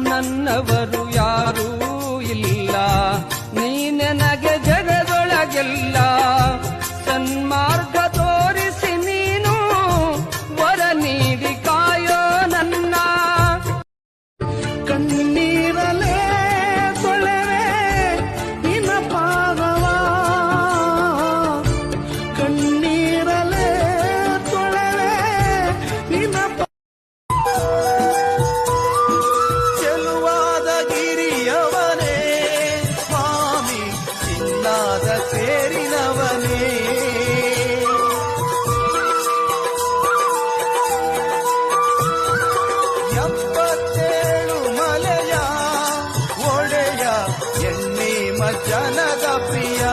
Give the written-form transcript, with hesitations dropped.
ನನ್ನವರು ಯಾರೂ ಇಲ್ಲ, ನೀನೆನಗೆ ಜಗದೊಳಗೆಲ್ಲ. ಸನ್ಮಾರ್ಗ ತೋರಿಸಿ ನೀನು ವರ ನೀಡಿ ಕಾಯೋ ನನ್ನ. ಕಣ್ಣೀರಲೇ ತೊಳೆವೆ ನಿನ್ನ ಪಾದವ, ಕಣ್ಣೀರಲೇ ತೊಳೆವೆ ನಿನ್ನ ಚೆಲುವಾದ ಗಿರಿಯವನೇ ಸ್ವಾಮಿ, ಚಿನ್ನಾದ ಸೇರಿನವನೇ. ಎಪ್ಪತ್ತೇಳು ಮಲೆಯ ಒಡೆಯ ಎಣ್ಣೆ ಮಜ್ಜನದ ಪ್ರಿಯ.